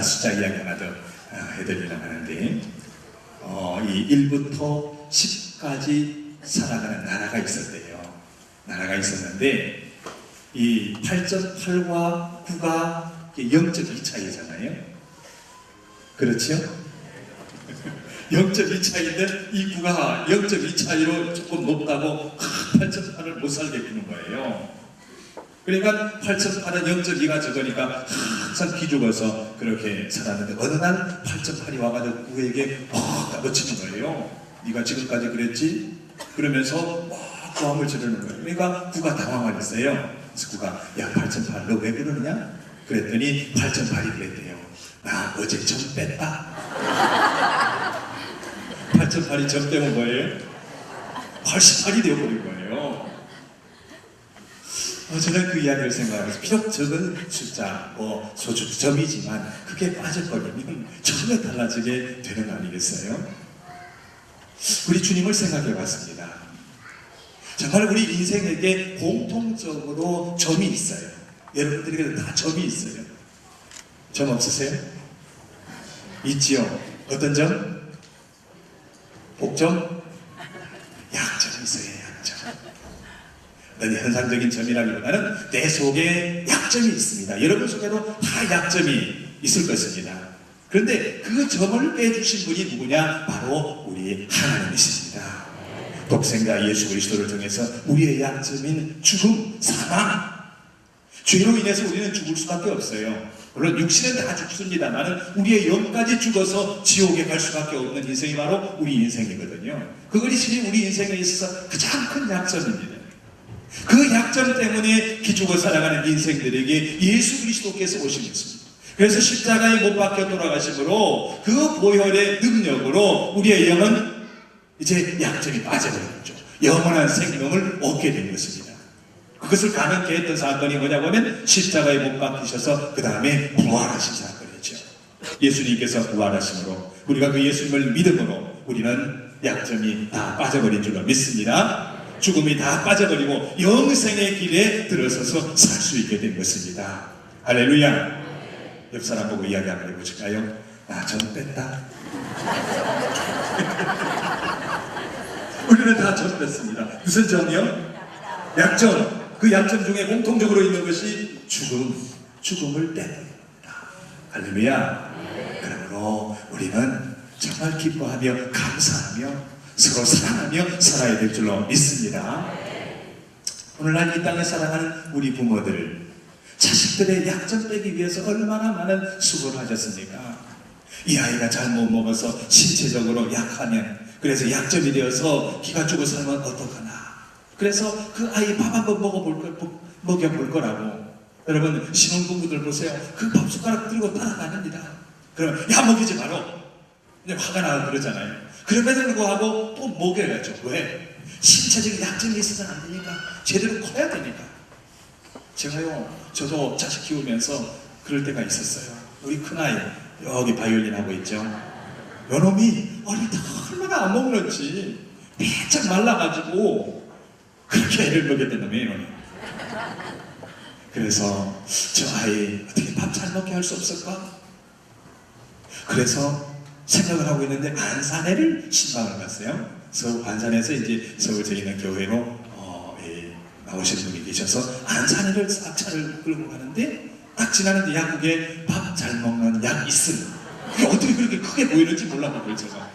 하나 숫자 이야기 하나 더 해드리려고 하는데 이 1부터 10까지 살아가는 나라가 있었대요. 나라가 있었는데 이 8.8과 9가 0.2 차이잖아요. 그렇죠? 0.2 차이인데 이 9가 0.2 차이로 조금 높다고 8.8을 못 살게 구는 거예요. 그러니까 8.8은 0.2가 적으니까 항상 기죽어서 그렇게 살았는데 어느 날 8.8이 와가지고 9에게 따붙이는 거예요. 네가 지금까지 그랬지? 그러면서 고함을 지르는 거예요. 그러니까 9가 당황하겠어요. 그래서 9가 야 8.8 너 왜 그러느냐? 그랬더니 8.8이 그랬대요. 나 어제 점 뺐다. 8.8이 점 빼면 뭐예요? 88이 되어버린 거예요. 저는 그 이야기를 생각하면서 비록 적은 숫자, 소수 점이지만 그게 빠져버리면 전혀 달라지게 되는 거 아니겠어요? 우리 주님을 생각해 봤습니다. 정말 우리 인생에게 공통적으로 점이 있어요. 여러분들에게도 다 점이 있어요. 점 없으세요? 있지요. 어떤 점? 복점? 약점이 있어요. 약점. 어떤 현상적인 점이라기보다는 내 속에 약점이 있습니다. 여러분 속에도 다 약점이 있을 것입니다. 그런데 그 점을 빼주신 분이 누구냐? 바로 우리 하나님이십니다. 독생자 예수 그리스도를 통해서 우리의 약점인 죽음, 사망, 죄로 인해서 우리는 죽을 수밖에 없어요. 물론 육신은 다 죽습니다만 우리의 영까지 죽어서 지옥에 갈 수밖에 없는 인생이 바로 우리 인생이거든요. 그것이 우리 인생에 있어서 가장 큰 약점입니다. 그 약점 때문에 기죽어 살아가는 인생들에게 예수 그리스도께서 오신 것입니다. 그래서 십자가에 못 박혀 돌아가심으로 그 보혈의 능력으로 우리의 영은 이제 약점이 빠져버렸죠. 영원한 생명을 얻게 된 것입니다. 그것을 가능케 했던 사건이 뭐냐고 하면 십자가에 못 박히셔서 그 다음에 부활하신 사건이죠. 예수님께서 부활하심으로 우리가 그 예수님을 믿음으로 우리는 약점이 다 빠져버린 줄로 믿습니다. 죽음이 다 빠져버리고 영생의 길에 들어서서 살 수 있게 된 것입니다. 할렐루야. 옆 사람 보고 이야기 한번 해보실까요? 나 점 뺐다. 우리는 다 점 뺐습니다. 무슨 점이요? 약점. 그 약점 중에 공통적으로 있는 것이 죽음을 떼버립니다. 할렐루야. 그러므로 우리는 정말 기뻐하며 감사하며 서로 사랑하며 살아야 될 줄로 믿습니다. 오늘날 이 땅에 살아가는 우리 부모들, 자식들의 약점 빼기 위해서 얼마나 많은 수고를 하셨습니까? 이 아이가 잘못 먹어서 신체적으로 약하면, 그래서 약점이 되어서 기가 죽어 살면 어떡하나. 그래서 그 아이 밥 한번 먹여볼 거라고. 여러분 신혼부부들 보세요. 그 밥 숟가락 들고 따라다닙니다. 그러면 야 먹이지 마라. 이제 화가 나고 그러잖아요. 그럼에도 불구하고 또 먹여야죠. 왜? 신체적인 약점이 있어서는 안 되니까. 제대로 커야 되니까. 저도 자식 키우면서 그럴 때가 있었어요. 우리 큰아이 여기 바이올린 하고 있죠. 요놈이 어릴 때 얼마나 안 먹는지 배짝 말라가지고 그렇게 애를 먹였던 놈이에요. 그래서 저 아이 어떻게 밥 잘 먹게 할 수 없을까? 그래서 생각을 하고 있는데 안산에를 신방을 갔어요. 서울 안산에서 이제 서울 저희 있는 교회로 나오신 분이 계셔서 안산에를 싹 차를 끌고 가는데 딱 지나는데 약국에 밥 잘 먹는 약 있음. 그게 어떻게 그렇게 크게 보이는지 몰라보고요 제가.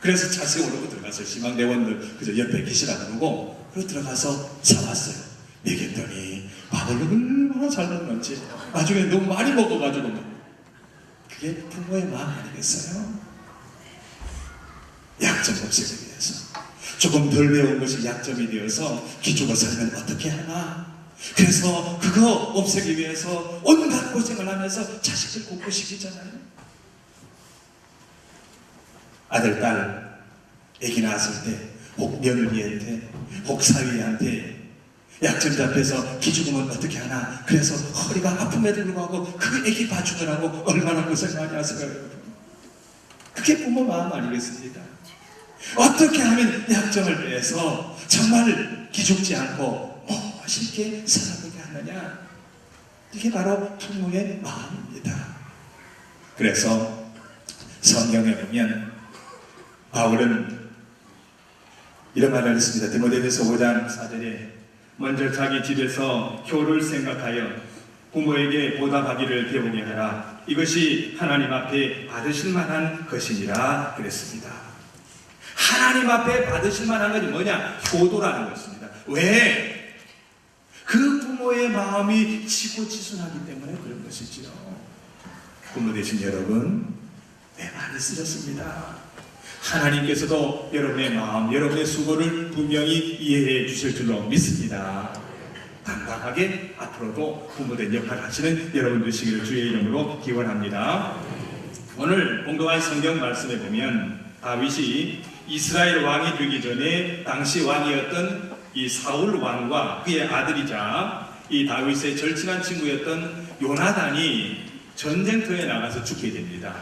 그래서 차 세우려고 들어갔어요. 희망대원들 그저 옆에 계시라 그러고 그리고 들어가서 사왔어요. 먹였더니 밥을 얼마나 잘 먹는지 나중에 너무 많이 먹어가지고 그게 부모의 마음 아니겠어요? 약점 없애기 위해서 조금 덜 배운 것이 약점이 되어서 기죽어 살면 어떻게 하나. 그래서 그거 없애기 위해서 온갖 고생을 하면서 자식들 공부시키잖아요. 아들, 딸, 애기 낳았을 때 혹 며느리한테 혹 사위한테 약점 잡혀서 기죽으면 어떻게 하나. 그래서 허리가 아픔에도 불구하고 그 애기 봐주느라고 얼마나 고생 많이 하세요. 그게 부모 마음 아니겠습니까? 어떻게 하면 약점을 빼서 정말 기죽지 않고 멋있게 살아보게 하느냐. 이게 바로 부모의 마음입니다. 그래서 성경에 보면 바울은 이런 말을 했습니다. 디모데전서 5장 4절에 먼저 자기 집에서 교를 생각하여 부모에게 보답하기를 배우게 하라. 이것이 하나님 앞에 받으실 만한 것이니라 그랬습니다. 하나님 앞에 받으실 만한 것이 뭐냐? 효도라는 것입니다. 왜? 그 부모의 마음이 지고지순하기 때문에 그런 것이지요. 부모 되신 여러분, 많이 쓰셨습니다. 하나님께서도 여러분의 마음, 여러분의 수고를 분명히 이해해 주실 줄로 믿습니다. 당당하게 앞으로도 부모된 역할을 하시는 여러분 되시기를 주의 이름으로 기원합니다. 오늘 공동한 성경 말씀에 보면 다윗이 이스라엘 왕이 되기 전에 당시 왕이었던 이 사울 왕과 그의 아들이자 이 다윗의 절친한 친구였던 요나단이 전쟁터에 나가서 죽게 됩니다.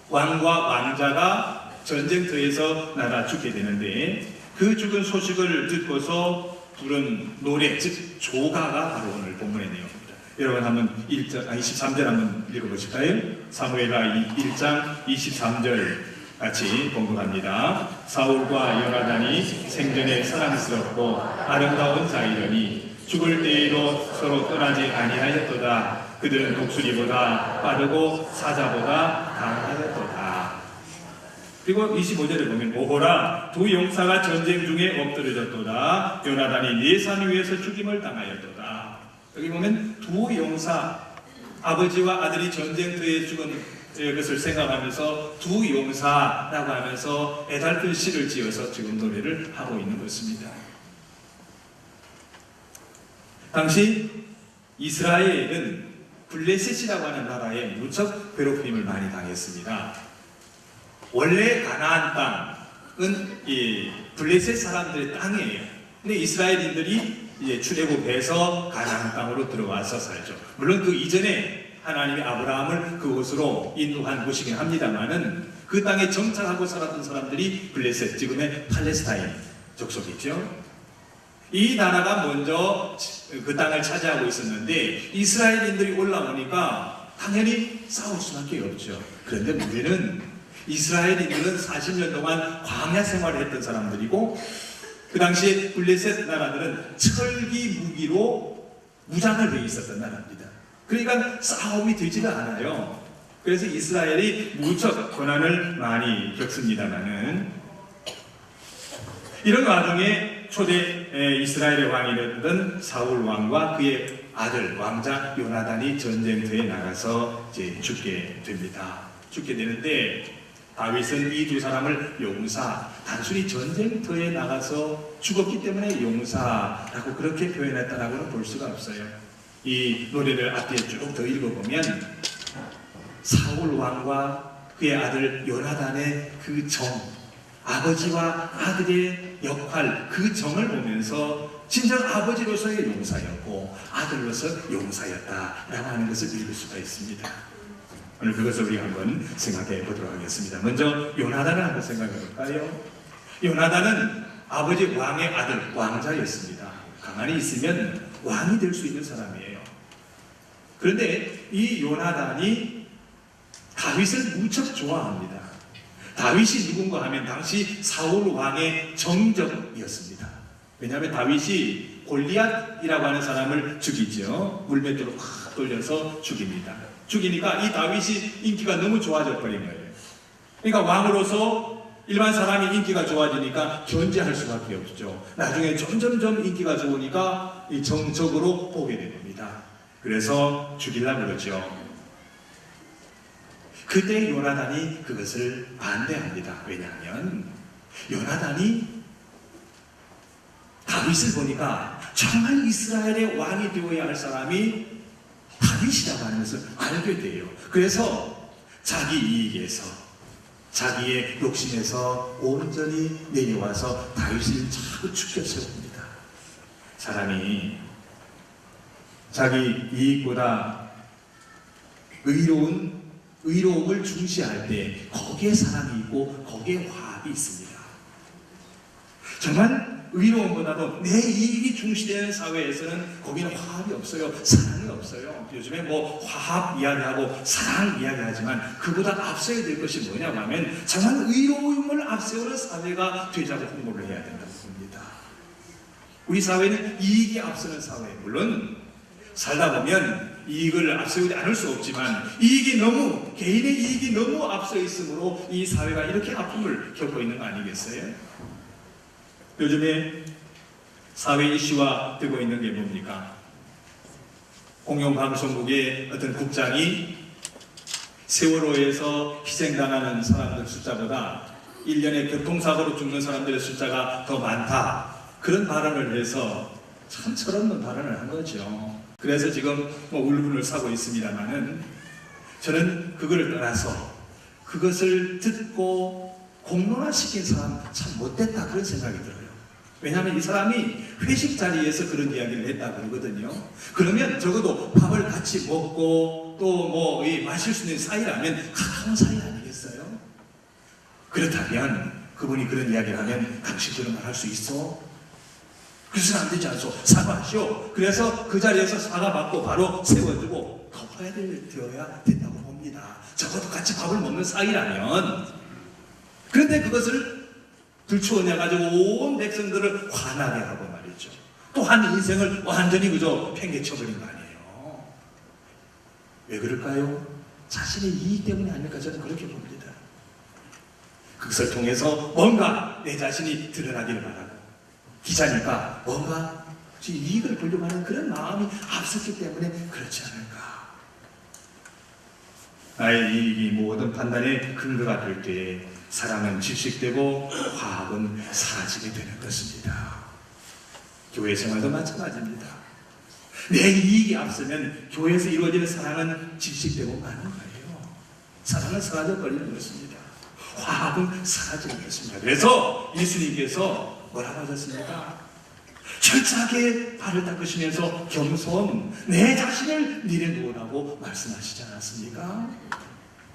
왕과 왕자가 전쟁터에서 나가 죽게 되는데 그 죽은 소식을 듣고서 부른 노래, 즉 조가가 바로 오늘 본문의 내용입니다. 여러분 한번 23절 한번 읽어보실까요? 사무엘하 1장 23절 같이 봉독합니다. 사울과 요나단이 생전에 사랑스럽고 아름다운 자이러니 죽을 때에도 서로 떠나지 아니하였도다. 그들은 독수리보다 빠르고 사자보다 강하였도다. 그리고 25절에 보면 오호라 두 용사가 전쟁 중에 엎드려졌도다. 요나단이 네 산 위에서 죽임을 당하였도다. 여기 보면 두 용사, 아버지와 아들이 전쟁터에 죽은 것을 생각하면서 두 용사라고 하면서 애달픈 시를 지어서 지금 노래를 하고 있는 것입니다. 당시 이스라엘은 블레셋이라고 하는 나라에 무척 괴롭힘을 많이 당했습니다. 원래 가나안 땅은 이 블레셋 사람들의 땅이에요. 근데 이스라엘인들이 이제 출애굽해서 가나안 땅으로 들어와서 살죠. 물론 그 이전에 하나님이 아브라함을 그곳으로 인도한 곳이긴 합니다만은 그 땅에 정착하고 살았던 사람들이 블레셋, 지금의 팔레스타인 족속이죠. 이 나라가 먼저 그 땅을 차지하고 있었는데 이스라엘인들이 올라오니까 당연히 싸울 수밖에 없죠. 그런데 문제는 이스라엘인들은 40년 동안 광야 생활을 했던 사람들이고 그 당시에 블레셋 나라들은 철기 무기로 무장을 돼 있었던 나라입니다. 그러니까 싸움이 되지가 않아요. 그래서 이스라엘이 무척 고난을 많이 겪습니다만은 이런 와중에 초대 이스라엘의 왕이 되던 사울 왕과 그의 아들 왕자 요나단이 전쟁터에 나가서 이제 죽게 됩니다. 죽게 되는데 다윗은 이 두 사람을 용사, 단순히 전쟁터에 나가서 죽었기 때문에 용사라고 그렇게 표현했다라고는 볼 수가 없어요. 이 노래를 앞에 쭉 더 읽어보면 사울 왕과 그의 아들 요나단의 그 정, 아버지와 아들의 역할, 그 정을 보면서 진정 아버지로서의 용사였고 아들로서 용사였다라고 하는 것을 읽을 수가 있습니다. 오늘 그것을 우리 한번 생각해 보도록 하겠습니다. 먼저 요나단을 한번 생각해 볼까요? 요나단은 아버지 왕의 아들, 왕자였습니다. 가만히 있으면 왕이 될 수 있는 사람이에요. 그런데 이 요나단이 다윗을 무척 좋아합니다. 다윗이 누군가 하면 당시 사울 왕의 정적이었습니다. 왜냐하면 다윗이 골리앗이라고 하는 사람을 죽이죠. 물맷돌로 확 돌려서 죽입니다. 죽이니까 이 다윗이 인기가 너무 좋아져 버린 거예요. 그러니까 왕으로서 일반 사람이 인기가 좋아지니까 견제할 수밖에 없죠. 나중에 점점점 인기가 좋으니까 이 정적으로 보게 됩니다. 그래서 죽이려고 그러죠. 그때 요나단이 그것을 반대합니다. 왜냐하면 요나단이 다윗을 보니까 정말 이스라엘의 왕이 되어야 할 사람이 다윗이라고 하는 것을 알게 돼요. 그래서 자기 이익에서, 자기의 욕심에서 온전히 내려와서 다윗을 자꾸 죽여 세웁니다. 사람이 자기 이익보다 의로움을 중시할 때 거기에 사랑이 있고 거기에 화합이 있습니다. 정말 의로움보다도 내 이익이 중시되는 사회에서는 거기는 화합이 없어요. 사랑이 없어요. 요즘에 뭐 화합 이야기하고 사랑 이야기하지만 그보다 앞서야 될 것이 뭐냐고 하면 정말 의로움을 앞세우는 사회가 되자고 홍보를 해야 된다고 봅니다. 우리 사회는 이익이 앞서는 사회, 물론 살다 보면 이익을 앞세우지 않을 수 없지만 개인의 이익이 너무 앞서 있으므로 이 사회가 이렇게 아픔을 겪고 있는 거 아니겠어요? 요즘에 사회 이슈화 되고 있는 게 뭡니까? 공영방송국의 어떤 국장이 세월호에서 희생당하는 사람들 숫자보다 1년에 교통사고로 죽는 사람들의 숫자가 더 많다, 그런 발언을 해서 참 철없는 발언을 한 거죠. 그래서 지금 울분을 사고 있습니다만은 저는 그거를 떠나서 그것을 듣고 공론화시킨 사람 참 못됐다, 그런 생각이 들어요. 왜냐하면 이 사람이 회식 자리에서 그런 이야기를 했다고 그러거든요. 그러면 적어도 밥을 같이 먹고 또 마실 수 있는 사이라면 가까운 사이 아니겠어요? 그렇다면 그분이 그런 이야기를 하면 당신 그런 말 할 수 있어? 그래서는 안 되지 않소? 사과하시오. 그래서 그 자리에서 사과받고 바로 세워주고 덮어야 되어야 된다고 봅니다. 적어도 같이 밥을 먹는 사이라면. 그런데 그것을 들추어내가지고 온 백성들을 화나게 하고 말이죠. 또 한 인생을 완전히 그저 팽개쳐버린 거 아니에요. 왜 그럴까요? 자신의 이익 때문이 아닐까, 저는 그렇게 봅니다. 그것을 통해서 뭔가 내 자신이 드러나기를 바라고, 기자니까 뭔가 이익을 보려고 하는 그런 마음이 앞섰기 때문에 그렇지 않을까. 나의 이익이 모든 판단의 근거가 될 때에 사랑은 질식되고 화합은 사라지게 되는 것입니다. 교회 생활도 마찬가지입니다. 내 이익이 앞서면 교회에서 이루어지는 사랑은 질식되고 마는 거예요. 사랑은 사라져 버리는 것입니다. 화합은 사라지는 것입니다. 그래서 예수님께서 뭐라고 하셨습니까? 철저하게 발을 닦으시면서 겸손, 내 자신을 내려놓으라고 말씀하시지 않았습니까?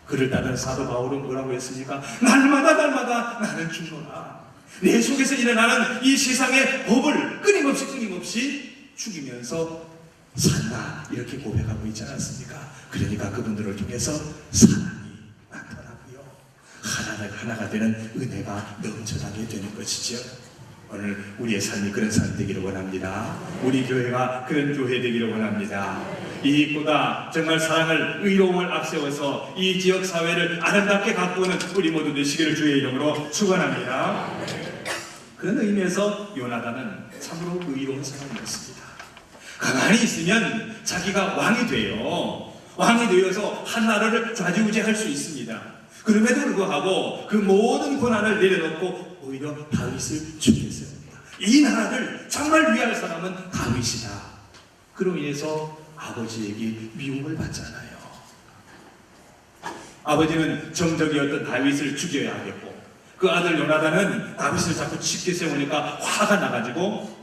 그를 따른 사도 바울은 뭐라고 했습니까? 날마다 나는 죽노라. 내 속에서 일어나는 이 세상의 법을 끊임없이 죽이면서 산다, 이렇게 고백하고 있지 않았습니까? 그러니까 그분들을 통해서 사랑이 나타나고요, 하나가 되는 은혜가 넘쳐나게 되는 것이죠. 오늘 우리의 삶이 그런 삶 되기를 원합니다. 우리 교회가 그런 교회 되기를 원합니다. 이익보다 정말 사랑을, 의로움을 앞세워서 이 지역 사회를 아름답게 가꾸는 우리 모두 되시기를 주의 이름으로 축원합니다. 그런 의미에서 요나단은 참으로 의로운 사람이었습니다. 가만히 있으면 자기가 왕이 돼요. 왕이 되어서 한 나라를 좌지우지할 수 있습니다. 그럼에도 불구하고 그 모든 고난을 내려놓고 오히려 다윗을 죽게 세웁니다. 이 나라를 정말 위할 사람은 다윗이다. 그로 인해서 아버지에게 미움을 받잖아요. 아버지는 정적이었던 다윗을 죽여야 하겠고, 그 아들 요나단은 다윗을 자꾸 죽게 세우니까 화가 나가지고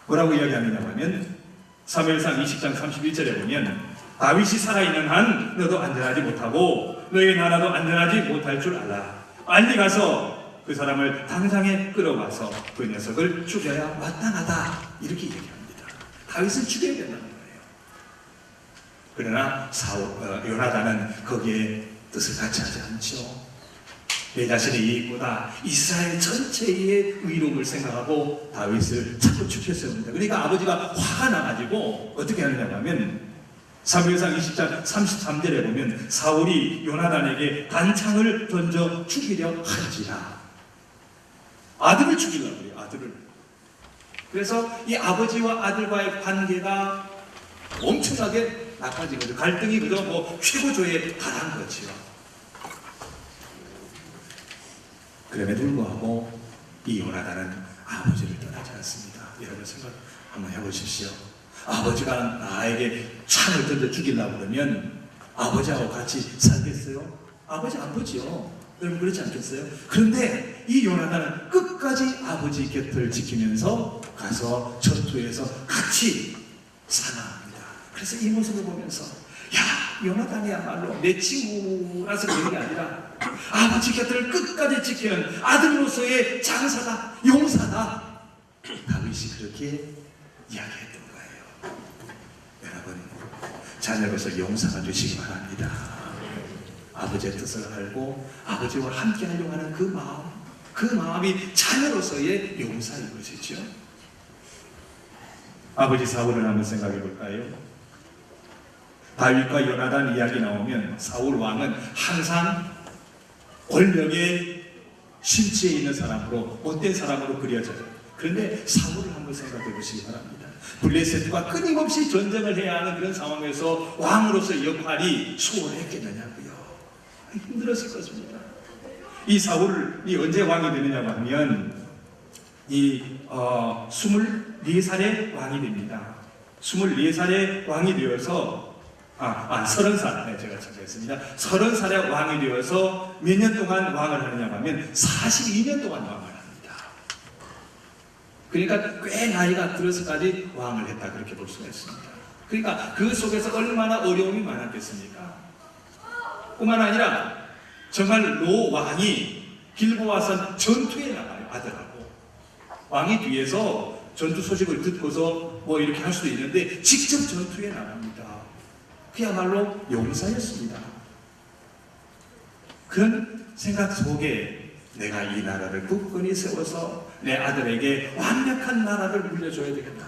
뭐라고 이야기하느냐 하면 사무엘상 20장 31절에 보면 다윗이 살아있는 한 너도 안전하지 못하고 너의 나라도 안전하지 못할 줄 알라. 빨리 가서 그 사람을 당장에 끌어와서 그 녀석을 죽여야 마땅하다, 이렇게 얘기합니다. 다윗을 죽여야 된다는 거예요. 그러나 요나단은 거기에 뜻을 같이 하지 않죠. 내 자신의 이익보다 이스라엘 전체의 의로움을 생각하고 다윗을 자꾸 죽여 세웁니다. 그러니까 아버지가 화가 나가지고 어떻게 하느냐 하면 사무엘상 20장 33절에 보면 사울이 요나단에게 단창을 던져 죽이려 한지라. 아들을 죽이려고 해요, 아들을. 그래서 이 아버지와 아들과의 관계가 엄청나게 나빠진 거죠. 갈등이 그저 최고조에 달한 거지요. 그럼에도 불구하고 이 요나단은 아버지를 떠나지 않습니다. 여러분 생각 한번 해보십시오. 아버지가 나에게 창을 던져 죽이려고 그러면 아버지하고 같이 살겠어요? 아버지 안 보지요. 여러분 그렇지 않겠어요? 그런데 이 요나단은 끝까지 아버지 곁을 지키면서 가서 전투에서 같이 살아갑니다. 그래서 이 모습을 보면서 요나단이야말로 내 친구라서 그런 게 아니라 아버지 곁을 끝까지 지키는 아들로서의 장사다, 용사다, 다윗이 그렇게 이야기했던 거예요. 여러분, 자녀로서 용사가 되시기 바랍니다. 아버지의 뜻을 알고 아버지와 함께 하려고 하는 그 마음이 자녀로서의 용사인 것이죠. 아버지 사울을 한번 생각해 볼까요? 다윗과 요나단 이야기 나오면 사울 왕은 항상 권력의 심취에 있는 사람으로, 못된 사람으로 그려져요. 그런데 사울을 한번 생각해 보시기 바랍니다. 블레셋과 끊임없이 전쟁을 해야 하는 그런 상황에서 왕으로서 역할이 수월했겠느냐고요. 힘들었을 것입니다. 이 사울이 언제 왕이 되느냐고 하면 24살의 왕이 됩니다. 24살의 왕이 되어서 30살, 제가 찾아했습니다. 30살의 왕이 되어서 몇 년 동안 왕을 하느냐고 하면 42년 동안 왕을 합니다. 그러니까 꽤 나이가 들어서까지 왕을 했다, 그렇게 볼 수가 있습니다. 그러니까 그 속에서 얼마나 어려움이 많았겠습니까? 뿐만 아니라 정말로 왕이 길보아산 전투에 나가요, 아들하고. 왕이 뒤에서 전투 소식을 듣고서 뭐 이렇게 할 수도 있는데 직접 전투에 나갑니다. 그야말로 용사였습니다. 그런 생각 속에 내가 이 나라를 굳건히 세워서 내 아들에게 완벽한 나라를 물려줘야 되겠다,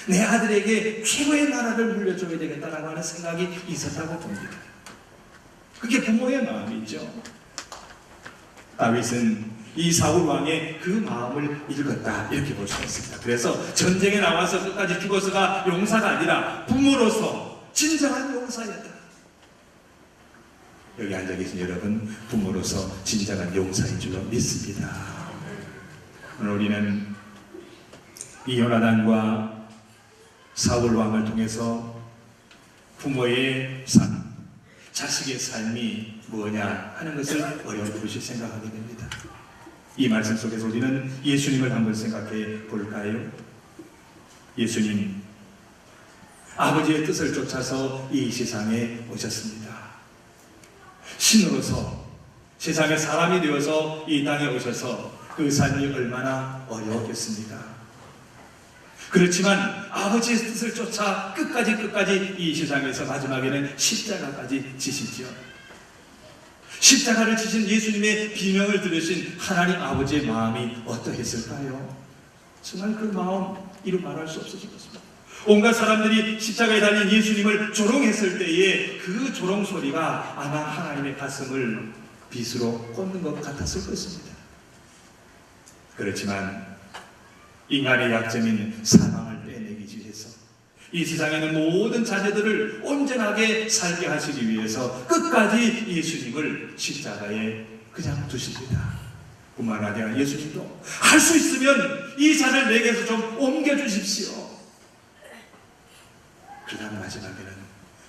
내 아들에게 최고의 나라를 물려줘야 되겠다라고 하는 생각이 있었다고 봅니다. 그게 부모의 마음이죠. 다윗은 이 사울 왕의 그 마음을 읽었다, 이렇게 볼 수가 있습니다. 그래서 전쟁에 나와서 끝까지 죽어서가 용사가 아니라 부모로서 진정한 용사였다. 여기 앉아 계신 여러분, 부모로서 진정한 용사인 줄로 믿습니다. 오늘 우리는 이 요나단과 사울 왕을 통해서 부모의 삶, 자식의 삶이 뭐냐 하는 것을 어렴풋이 생각하게 됩니다. 이 말씀 속에서 우리는 예수님을 한번 생각해 볼까요? 예수님, 아버지의 뜻을 쫓아서 이 세상에 오셨습니다. 신으로서 세상의 사람이 되어서 이 땅에 오셔서 그 삶이 얼마나 어려웠겠습니까? 그렇지만 아버지의 뜻을 쫓아 끝까지 이 세상에서 마지막에는 십자가까지 지시지요. 십자가를 지신 예수님의 비명을 들으신 하나님 아버지의 마음이 어떠했을까요? 정말 그 마음 이루 말할 수 없으실 것입니다. 온갖 사람들이 십자가에 달린 예수님을 조롱했을 때에 그 조롱 소리가 아마 하나님의 가슴을 빗으로 꽂는 것 같았을 것입니다. 그렇지만 인간의 약점인 사망을 빼내기 위해서 이 세상에 있는 모든 자녀들을 온전하게 살게 하시기 위해서 끝까지 예수님을 십자가에 그냥 두십니다. 뿐만 아니라 예수님도 할 수 있으면 이 잔을 내게서 좀 옮겨주십시오. 그러나 마지막에는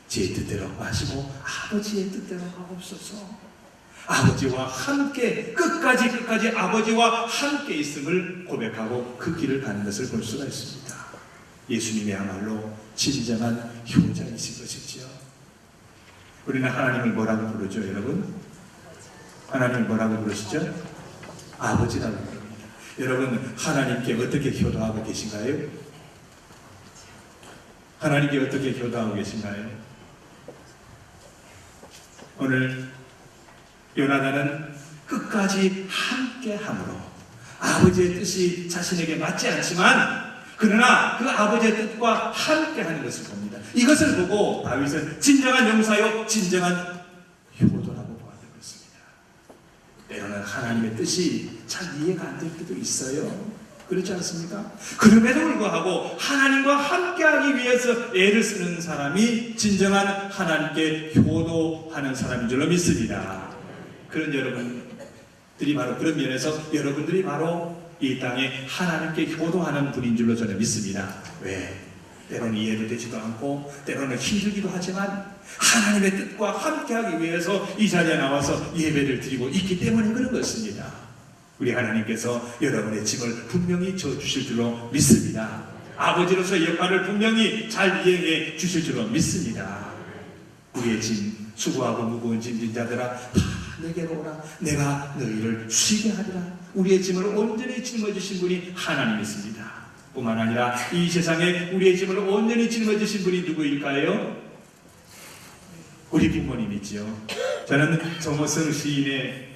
제 뜻대로 마시고 아버지의 뜻대로 하옵소서. 아버지와 함께 끝까지 아버지와 함께 있음을 고백하고 그 길을 가는 것을 볼 수가 있습니다. 예수님이야말로 진정한 효자이신 것이지요. 우리는 하나님을 뭐라고 부르죠, 여러분? 하나님을 뭐라고 부르시죠? 아버지라고 부릅니다. 여러분, 하나님께 어떻게 효도하고 계신가요? 하나님께 어떻게 효도하고 계신가요? 오늘 요나단은 끝까지 함께함으로 아버지의 뜻이 자신에게 맞지 않지만 그러나 그 아버지의 뜻과 함께하는 것을 봅니다. 이것을 보고 다윗은 진정한 용사요 진정한 효도라고 보았던 것입니다. 때로는 하나님의 뜻이 잘 이해가 안 될 때도 있어요. 그렇지 않습니까? 그럼에도 불구하고 하나님과 함께하기 위해서 애를 쓰는 사람이 진정한 하나님께 효도하는 사람인 줄로 믿습니다. 그런 여러분들이 바로 그런 면에서 여러분들이 바로 이 땅에 하나님께 효도하는 분인 줄로 저는 믿습니다. 왜? 때로는 이해도 되지도 않고 때로는 힘들기도 하지만 하나님의 뜻과 함께하기 위해서 이 자리에 나와서 예배를 드리고 있기 때문에 그런 것입니다. 우리 하나님께서 여러분의 짐을 분명히 져주실 줄로 믿습니다. 아버지로서의 역할을 분명히 잘 이행해 주실 줄로 믿습니다. 우리의 짐, 수고하고 무거운 짐진 자들아 다 내게로 오라. 내가 너희를 쉬게 하리라. 우리의 짐을 온전히 짊어지신 분이 하나님이십니다. 뿐만 아니라 이 세상에 우리의 짐을 온전히 짊어지신 분이 누구일까요? 우리 부모님이지요. 저는 정호성 시인의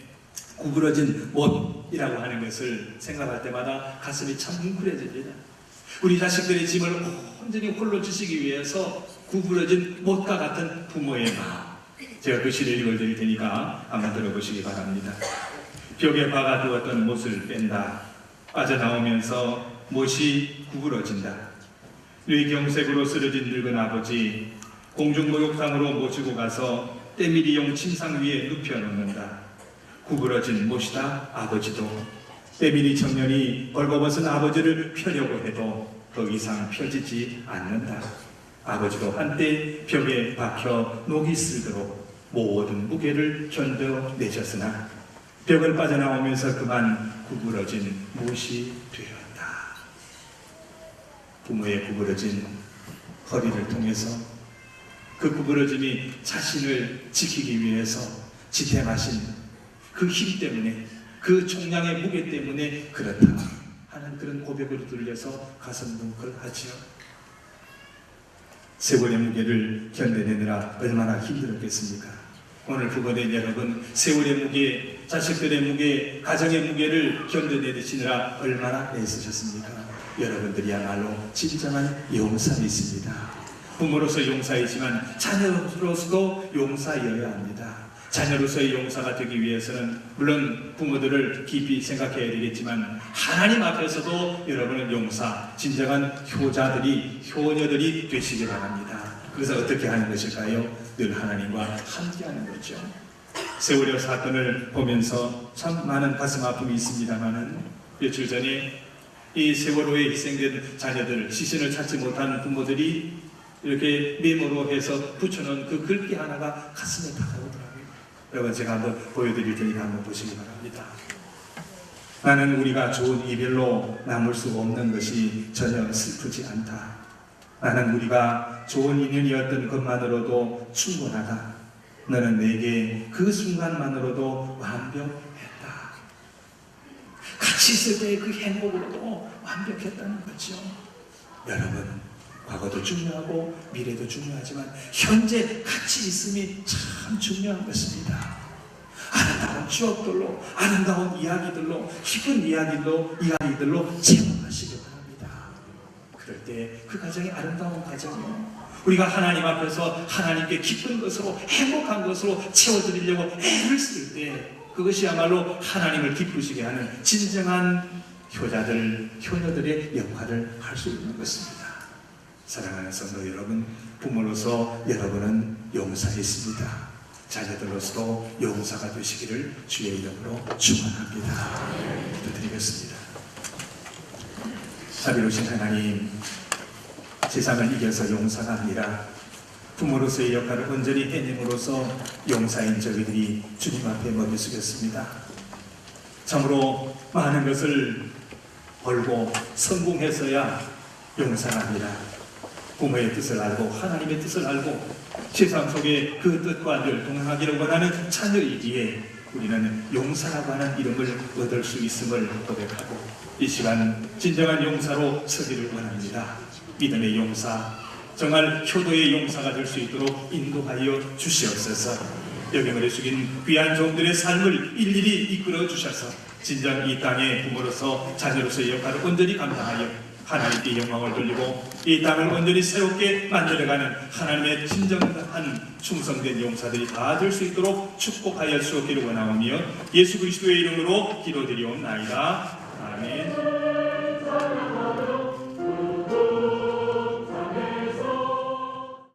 구부러진 못이라고 하는 것을 생각할 때마다 가슴이 참 뭉클해집니다. 우리 자식들의 짐을 온전히 홀로 주시기 위해서 구부러진 못과 같은 부모의 마음. 제가 그 시를 읽어드릴 테니까 한번 들어보시기 바랍니다. 벽에 박아두었던 못을 뺀다. 빠져나오면서 못이 구부러진다. 뇌경색으로 쓰러진 늙은 아버지, 공중목욕탕으로 모시고 가서 때밀이용 침상 위에 눕혀놓는다. 구부러진 못이다 아버지도. 때밀이 청년이 벌거벗은 아버지를 펴려고 해도 더 이상 펴지지 않는다. 아버지도 한때 벽에 박혀 녹이 슬도록 모든 무게를 견뎌내셨으나 벽을 빠져나오면서 그만 구부러진 못이 되었다. 부모의 구부러진 허리를 통해서 그 구부러짐이 자신을 지키기 위해서 지탱하신 그 힘 때문에, 그 총량의 무게 때문에 그렇다 하는 그런 고백으로 들려서 가슴 뭉클하지요. 세월의 무게를 견뎌내느라 얼마나 힘들었겠습니까? 오늘 부모된 여러분, 세월의 무게, 자식들의 무게, 가정의 무게를 견뎌내시느라 얼마나 애쓰셨습니까? 여러분들이야말로 진정한 용사이십니다. 부모로서 용사이지만 자녀로서도 용사여야 합니다. 자녀로서의 용사가 되기 위해서는 물론 부모들을 깊이 생각해야 되겠지만 하나님 앞에서도 여러분은 용사, 진정한 효자들이, 효녀들이 되시기 바랍니다. 그래서 어떻게 하는 것일까요? 늘 하나님과 함께하는 거죠. 세월의 사건을 보면서 참 많은 가슴 아픔이 있습니다만은 며칠 전에 이 세월호에 희생된 자녀들, 시신을 찾지 못한 부모들이 이렇게 메모로 해서 붙여놓은 그 글귀 하나가 가슴에 다가오더라고요. 여러분, 제가 한번 보여드릴 테니까 한번 보시기 바랍니다. 나는 우리가 좋은 이별로 남을 수 없는 것이 전혀 슬프지 않다. 나는 우리가 좋은 인연이었던 것만으로도 충분하다. 너는 내게 그 순간만으로도 완벽했다. 같이 있을 때의 그 행복으로도 완벽했다는 거죠. 여러분, 과거도 중요하고 미래도 중요하지만 현재 같이 있음이 참 중요한 것입니다. 아름다운 추억들로, 아름다운 이야기들로, 기쁜 이야기들로 채워가시기 바랍니다. 그럴 때 그 가정이 아름다운 가정이요, 우리가 하나님 앞에서 하나님께 기쁜 것으로, 행복한 것으로 채워드리려고 애를 쓸 때 그것이야말로 하나님을 기쁘시게 하는 진정한 효자들, 효녀들의 역할을 할 수 있는 것입니다. 사랑하는 성도 여러분, 부모로서 여러분은 용사이십니다. 자녀들로서도 용사가 되시기를 주의 이름으로 축원합니다. 기도드리겠습니다. 자비로우신 하나님, 세상을 이겨서 용사가 아니라 부모로서의 역할을 온전히 해냄으로써 용사인 저희들이 주님 앞에 머리 숙였습니다. 참으로 많은 것을 벌고 성공해서야 용사가 아니라 부모의 뜻을 알고 하나님의 뜻을 알고 세상 속에 그 뜻과 늘 동행하기를 원하는 자녀이기에 우리는 용사라고 하는 이름을 얻을 수 있음을 고백하고 이 시간 진정한 용사로 서기를 원합니다. 믿음의 용사, 정말 효도의 용사가 될 수 있도록 인도하여 주시옵소서. 여경을 숙인 귀한 종들의 삶을 일일이 이끌어 주셔서 진정 이 땅의 부모로서 자녀로서의 역할을 온전히 감당하여 하나님께 영광을 돌리고 이 땅을 온전히 새롭게 만들어가는 하나님의 진정한 충성된 용사들이 다 될 수 있도록 축복하여 주옵기를 원하오며 예수 그리스도의 이름으로 기도드리옵나이다. 아멘.